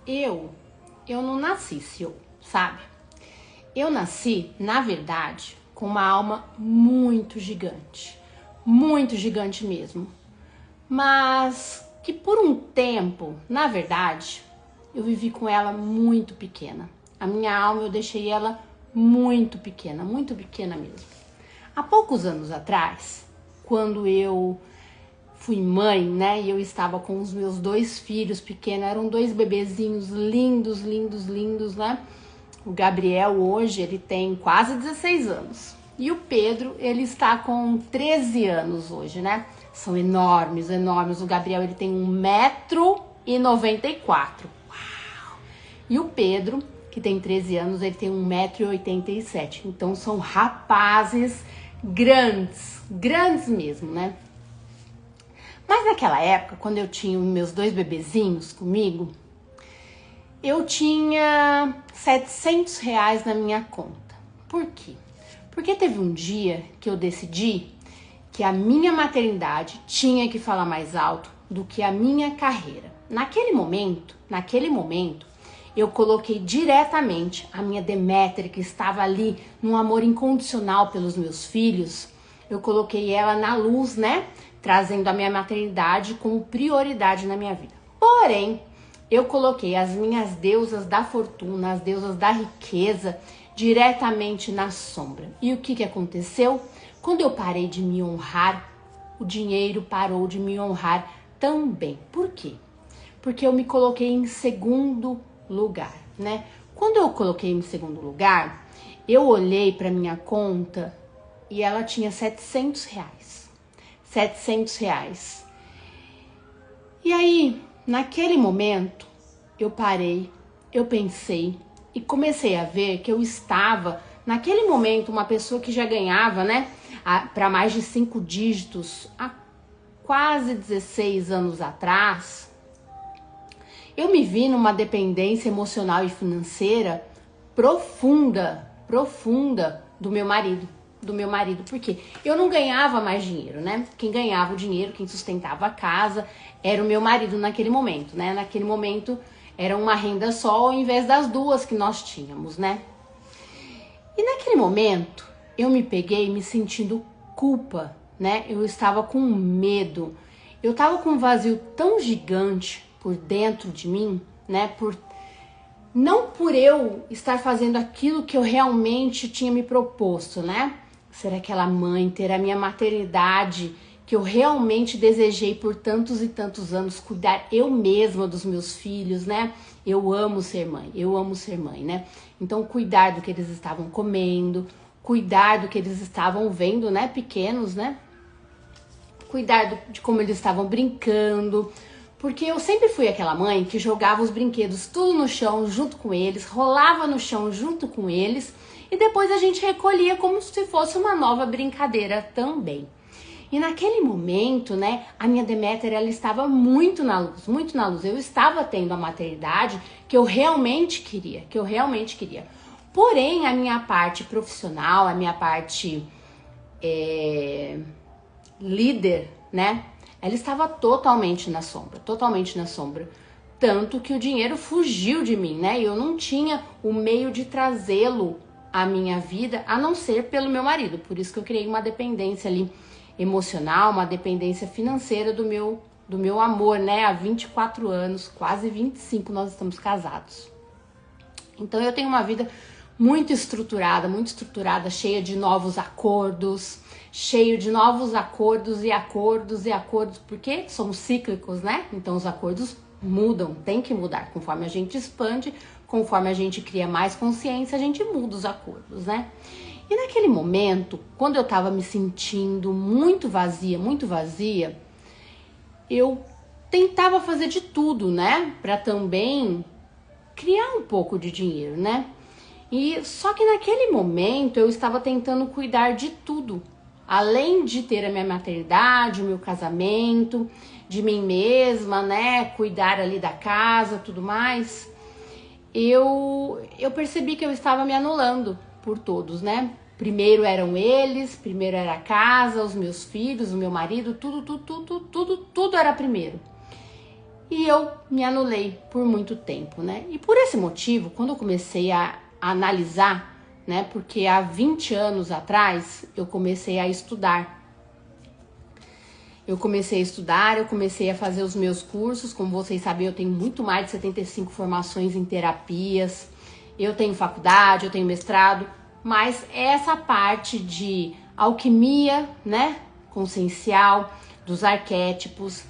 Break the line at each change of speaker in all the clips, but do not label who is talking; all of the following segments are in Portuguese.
eu não nasci CEO, sabe? Eu nasci, na verdade, com uma alma muito gigante mesmo. Mas que por um tempo, na verdade, eu vivi com ela muito pequena. A minha alma eu deixei ela muito pequena mesmo. Há poucos anos atrás, quando eu fui mãe, né, e eu estava com os meus 2 filhos pequenos, eram 2 bebezinhos lindos, né? O Gabriel hoje, ele tem quase 16 anos. E o Pedro, ele está com 13 anos hoje, né? São enormes. O Gabriel, ele tem 1,94 m. Uau! E o Pedro, que tem 13 anos, ele tem 1,87 m. Então, são rapazes grandes mesmo, né? Mas naquela época, quando eu tinha meus 2 bebezinhos comigo, eu tinha R$700 na minha conta. Por quê? Porque teve um dia que eu decidi que a minha maternidade tinha que falar mais alto do que a minha carreira. Naquele momento, eu coloquei diretamente a minha Deméter, que estava ali num amor incondicional pelos meus filhos, eu coloquei ela na luz, né? Trazendo a minha maternidade como prioridade na minha vida. Porém, eu coloquei as minhas deusas da fortuna, as deusas da riqueza, diretamente na sombra. E o que aconteceu? Quando eu parei de me honrar, o dinheiro parou de me honrar também. Por quê? Porque eu me coloquei em segundo lugar, né? Quando eu coloquei em segundo lugar, eu olhei para minha conta e ela tinha R$700. R$700. E aí, naquele momento, eu parei, eu pensei e comecei a ver que eu estava, naquele momento, uma pessoa que já ganhava, né, para mais de 5 dígitos, há quase 16 anos atrás, eu me vi numa dependência emocional e financeira profunda do meu marido. Porque eu não ganhava mais dinheiro, né? Quem ganhava o dinheiro, quem sustentava a casa, era o meu marido naquele momento, né? Naquele momento era uma renda só ao invés das 2 que nós tínhamos, né? E naquele momento eu me peguei me sentindo culpa, né? Eu estava com medo, eu estava com um vazio tão gigante por dentro de mim, né? Não por eu estar fazendo aquilo que eu realmente tinha me proposto, né? Ser aquela mãe, ter a minha maternidade que eu realmente desejei por tantos e tantos anos, cuidar eu mesma dos meus filhos, né? Eu amo ser mãe, né? Então, cuidar do que eles estavam comendo, cuidar do que eles estavam vendo, né? Pequenos, né? Cuidar de como eles estavam brincando. Porque eu sempre fui aquela mãe que jogava os brinquedos tudo no chão junto com eles, rolava no chão junto com eles e depois a gente recolhia como se fosse uma nova brincadeira também. E naquele momento, né, a minha Deméter, ela estava muito na luz. Eu estava tendo a maternidade que eu realmente queria, Porém, a minha parte profissional, a minha parte líder, né, ela estava totalmente na sombra. Tanto que o dinheiro fugiu de mim, né? Eu não tinha o meio de trazê-lo à minha vida, a não ser pelo meu marido. Por isso que eu criei uma dependência ali emocional, uma dependência financeira do meu amor, né? Há 24 anos, quase 25 nós estamos casados. Então eu tenho uma vida muito estruturada, cheia de novos acordos, porque somos cíclicos, né? Então os acordos mudam, tem que mudar. Conforme a gente expande, conforme a gente cria mais consciência, a gente muda os acordos, né? E naquele momento, quando eu tava me sentindo muito vazia, eu tentava fazer de tudo, né? Pra também criar um pouco de dinheiro, né? E só que naquele momento eu estava tentando cuidar de tudo. Além de ter a minha maternidade, o meu casamento, de mim mesma, né? Cuidar ali da casa, tudo mais. Eu percebi que eu estava me anulando por todos, né? Primeiro eram eles, primeiro era a casa, os meus filhos, o meu marido, tudo era primeiro. E eu me anulei por muito tempo, né? E por esse motivo, quando eu comecei a analisar, né? Porque há 20 anos atrás eu comecei a estudar. Eu comecei a fazer os meus cursos. Como vocês sabem, eu tenho muito mais de 75 formações em terapias. Eu tenho faculdade, eu tenho mestrado. Mas essa parte de alquimia, né? Consciencial, dos arquétipos,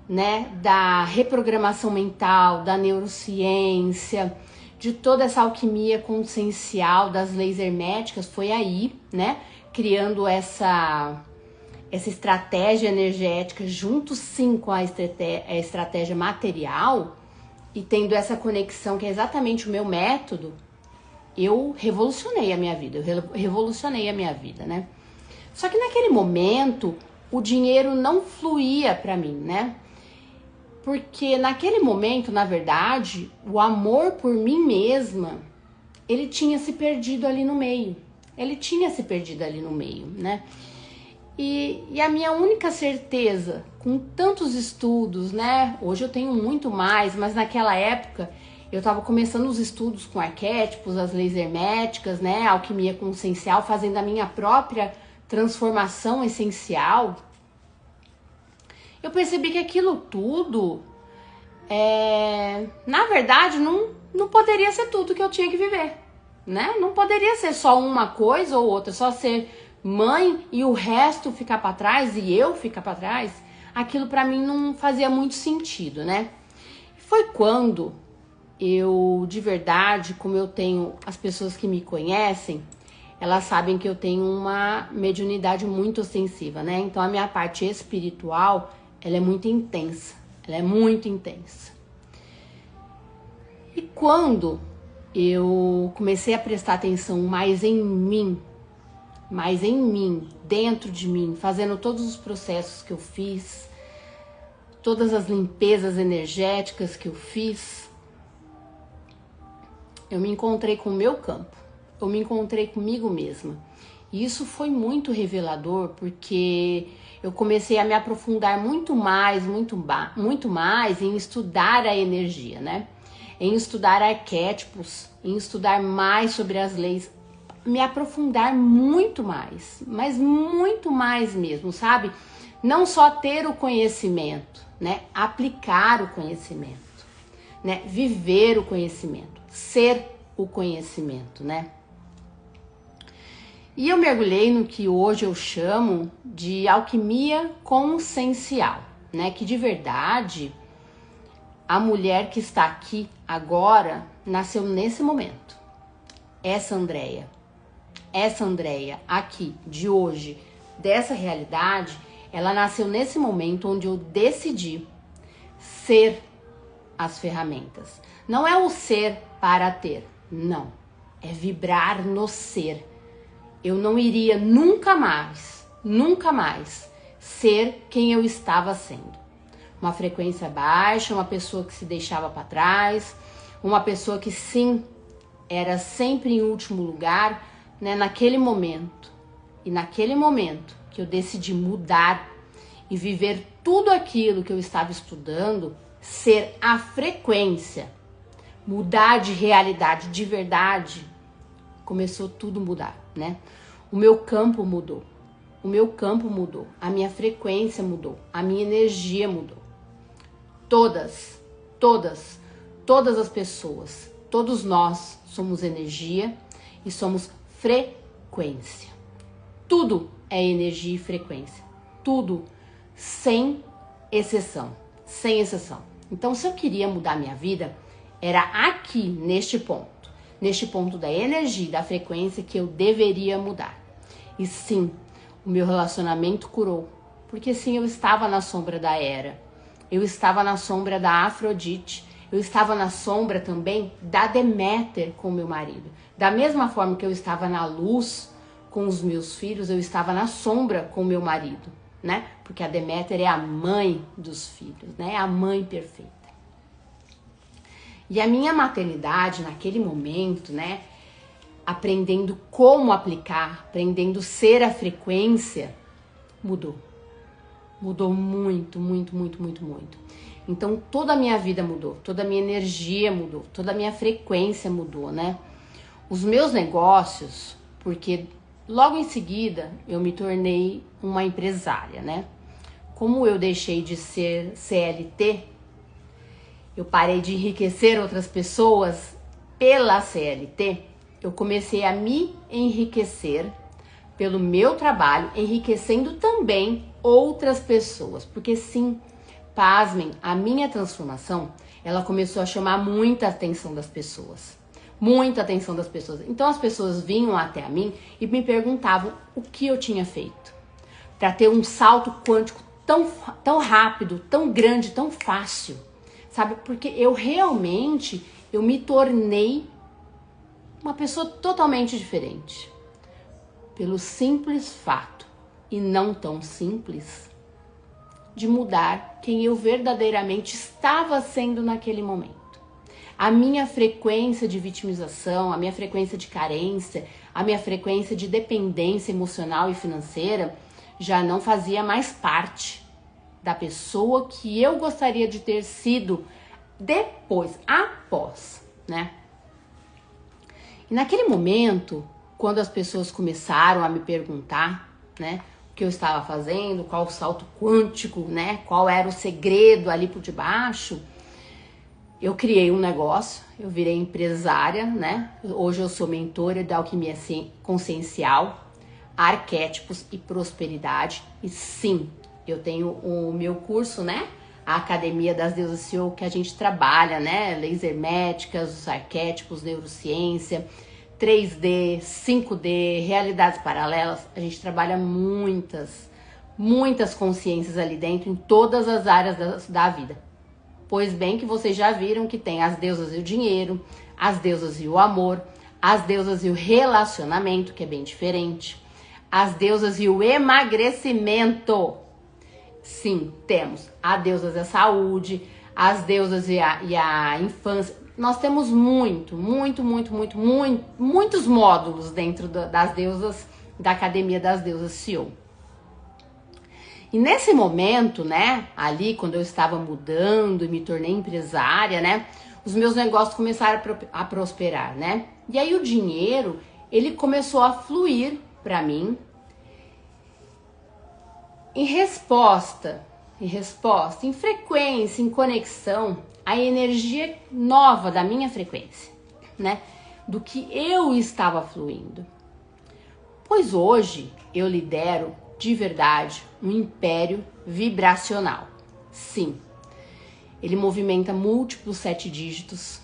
né, da reprogramação mental, da neurociência, de toda essa alquimia consciencial das leis herméticas, foi aí, né, criando essa estratégia energética junto sim com a estratégia material e tendo essa conexão que é exatamente o meu método, eu revolucionei a minha vida, né? Só que naquele momento o dinheiro não fluía para mim, né? Porque naquele momento, na verdade, o amor por mim mesma, ele tinha se perdido ali no meio. Né? E a minha única certeza, com tantos estudos, né? Hoje eu tenho muito mais, mas naquela época eu estava começando os estudos com arquétipos, as leis herméticas, né? A alquimia consciencial, fazendo a minha própria transformação essencial. Eu percebi que aquilo tudo, na verdade, não poderia ser tudo que eu tinha que viver, né? Não poderia ser só uma coisa ou outra, só ser mãe e o resto ficar para trás e eu ficar para trás. Aquilo para mim não fazia muito sentido, né? Foi quando eu, de verdade, como eu tenho, as pessoas que me conhecem, elas sabem que eu tenho uma mediunidade muito ostensiva, né? Então a minha parte espiritual, ela é muito intensa, E quando eu comecei a prestar atenção mais em mim, dentro de mim, fazendo todos os processos que eu fiz, todas as limpezas energéticas que eu fiz, eu me encontrei com o meu campo, eu me encontrei comigo mesma. E isso foi muito revelador, porque eu comecei a me aprofundar muito mais em estudar a energia, né? Em estudar arquétipos, em estudar mais sobre as leis, me aprofundar muito mais, mas muito mais mesmo, sabe? Não só ter o conhecimento, né? Aplicar o conhecimento, né? Viver o conhecimento, ser o conhecimento, né? E eu mergulhei no que hoje eu chamo de alquimia consciencial, né? Que de verdade, a mulher que está aqui agora nasceu nesse momento. Essa Andréia aqui, de hoje, dessa realidade, ela nasceu nesse momento onde eu decidi ser as ferramentas. Não é o ser para ter, não. É vibrar no ser. Eu não iria nunca mais ser quem eu estava sendo. Uma frequência baixa, uma pessoa que se deixava para trás, uma pessoa que sim, era sempre em último lugar, né, naquele momento. E naquele momento que eu decidi mudar e viver tudo aquilo que eu estava estudando, ser a frequência, mudar de realidade, de verdade, começou tudo a mudar, né? O meu campo mudou, a minha frequência mudou, a minha energia mudou. Todas as pessoas, todos nós somos energia e somos frequência. Tudo é energia e frequência, tudo sem exceção. Então, se eu queria mudar minha vida, era aqui, neste ponto da energia, da frequência, que eu deveria mudar. E sim, o meu relacionamento curou, porque sim, eu estava na sombra da Hera, eu estava na sombra da Afrodite, eu estava na sombra também da Deméter com meu marido. Da mesma forma que eu estava na luz com os meus filhos, eu estava na sombra com meu marido, né? Porque a Deméter é a mãe dos filhos, né? É a mãe perfeita. E a minha maternidade naquele momento, né? Aprendendo como aplicar, aprendendo ser a frequência, mudou. Mudou muito. Então toda a minha vida mudou, toda a minha energia mudou, toda a minha frequência mudou, né? Os meus negócios, porque logo em seguida eu me tornei uma empresária, né? Como eu deixei de ser CLT, eu parei de enriquecer outras pessoas pela CLT, eu comecei a me enriquecer pelo meu trabalho, enriquecendo também outras pessoas. Porque sim, pasmem, a minha transformação, ela começou a chamar muita atenção das pessoas. Muita atenção das pessoas. Então as pessoas vinham até a mim e me perguntavam o que eu tinha feito para ter um salto quântico tão rápido, tão grande, tão fácil. Sabe? Porque eu me tornei uma pessoa totalmente diferente. Pelo simples fato, e não tão simples, de mudar quem eu verdadeiramente estava sendo naquele momento. A minha frequência de vitimização, a minha frequência de carência, a minha frequência de dependência emocional e financeira já não fazia mais parte da pessoa que eu gostaria de ter sido após, né? E naquele momento, quando as pessoas começaram a me perguntar, né, o que eu estava fazendo, qual o salto quântico, né, qual era o segredo ali por debaixo, eu criei um negócio, eu virei empresária, né? Hoje eu sou mentora da Alquimia Consciencial, Arquétipos e Prosperidade. E sim, eu tenho o meu curso, né? A Academia das Deusas CEO, que a gente trabalha, né? Leis herméticas, os arquétipos, neurociência, 3D, 5D, realidades paralelas. A gente trabalha muitas consciências ali dentro, em todas as áreas da vida. Pois bem que vocês já viram que tem as deusas e o dinheiro, as deusas e o amor, as deusas e o relacionamento, que é bem diferente, as deusas e o emagrecimento. Sim, temos as deusas da saúde, as deusas e a infância. Nós temos muitos módulos dentro das deusas, da Academia das Deusas CEO. E nesse momento, né, ali quando eu estava mudando e me tornei empresária, né, os meus negócios começaram a prosperar, né? E aí o dinheiro, ele começou a fluir para mim em resposta, em frequência, em conexão à energia nova da minha frequência, né? Do que eu estava fluindo. Pois hoje eu lidero de verdade um império vibracional. Sim, ele movimenta múltiplos sete dígitos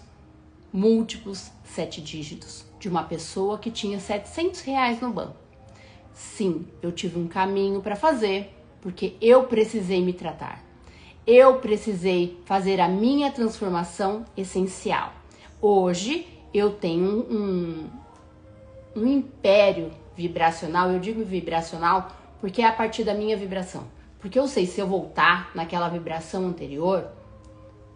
de uma pessoa que tinha R$700 no banco. Sim, eu tive um caminho para fazer, porque eu precisei me tratar. Eu precisei fazer a minha transformação essencial. Hoje eu tenho um império vibracional. Eu digo vibracional porque é a partir da minha vibração. Porque eu sei, se eu voltar naquela vibração anterior,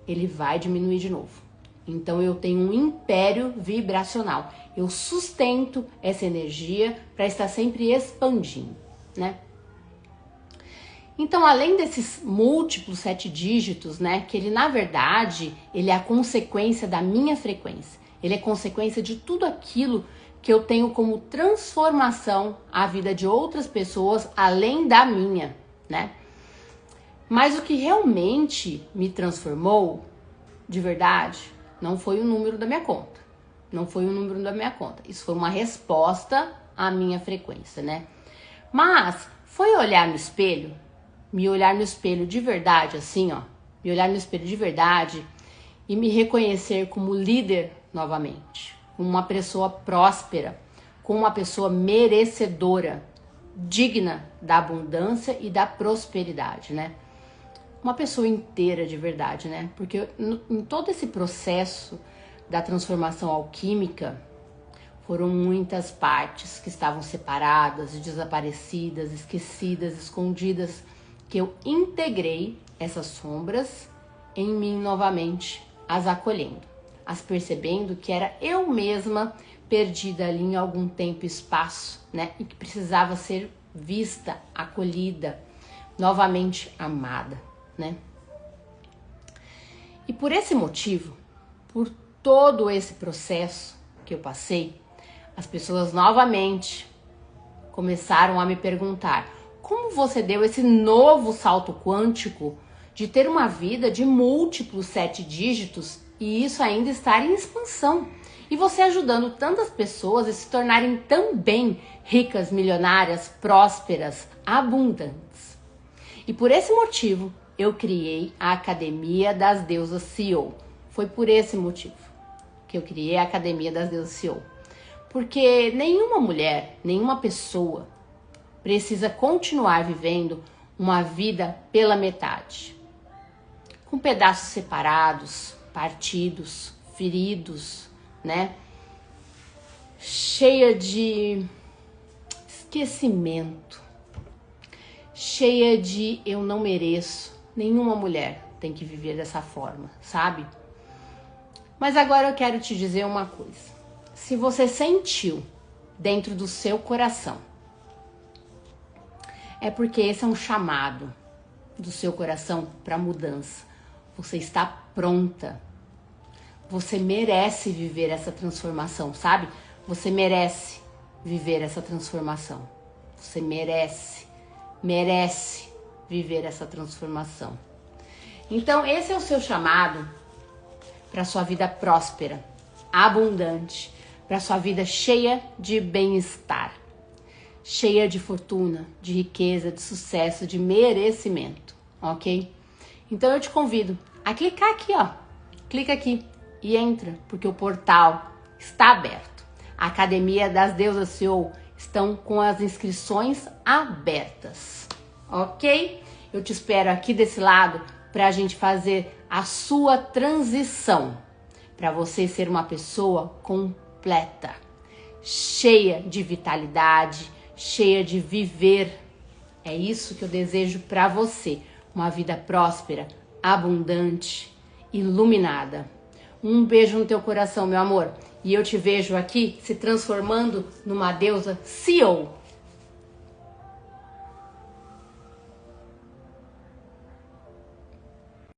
ele vai diminuir de novo. Então eu tenho um império vibracional. Eu sustento essa energia para estar sempre expandindo, né? Então, além desses múltiplos 7 dígitos, né, que ele na verdade, ele é a consequência da minha frequência. Ele é consequência de tudo aquilo que eu tenho como transformação a vida de outras pessoas além da minha, né? Mas o que realmente me transformou, de verdade, não foi o número da minha conta. Não foi o número da minha conta. Isso foi uma resposta à minha frequência, né? Mas foi olhar no espelho, me olhar no espelho de verdade, assim, ó. Me olhar no espelho de verdade e me reconhecer como líder novamente. Como uma pessoa próspera, como uma pessoa merecedora, digna da abundância e da prosperidade, né? Uma pessoa inteira de verdade, né? Porque em todo esse processo da transformação alquímica, foram muitas partes que estavam separadas, desaparecidas, esquecidas, escondidas, que eu integrei essas sombras em mim novamente, as acolhendo, as percebendo que era eu mesma perdida ali em algum tempo e espaço, né? E que precisava ser vista, acolhida, novamente amada, né? E por esse motivo, por todo esse processo que eu passei, as pessoas novamente começaram a me perguntar: como você deu esse novo salto quântico de ter uma vida de múltiplos 7 dígitos e isso ainda estar em expansão? E você ajudando tantas pessoas a se tornarem também ricas, milionárias, prósperas, abundantes. E por esse motivo, eu criei a Academia das Deusas CEO. Foi por esse motivo que eu criei a Academia das Deusas CEO. Porque nenhuma mulher, nenhuma pessoa precisa continuar vivendo uma vida pela metade. Com pedaços separados, partidos, feridos, né? Cheia de esquecimento, cheia de eu não mereço. Nenhuma mulher tem que viver dessa forma, sabe? Mas agora eu quero te dizer uma coisa. Se você sentiu dentro do seu coração, é porque esse é um chamado do seu coração para mudança. Você está pronta. Você merece viver essa transformação, sabe? Você merece viver essa transformação. Você merece viver essa transformação. Então, esse é o seu chamado para sua vida próspera, abundante, para sua vida cheia de bem-estar, cheia de fortuna, de riqueza, de sucesso, de merecimento, ok? Então eu te convido a clicar aqui, ó. Clica aqui e entra, porque o portal está aberto. A Academia das Deusas CEO estão com as inscrições abertas, ok? Eu te espero aqui desse lado para a gente fazer a sua transição, para você ser uma pessoa completa, cheia de vitalidade, cheia de viver. É isso que eu desejo para você, uma vida próspera, abundante, iluminada. Um beijo no teu coração, meu amor. E eu te vejo aqui se transformando numa deusa CEO.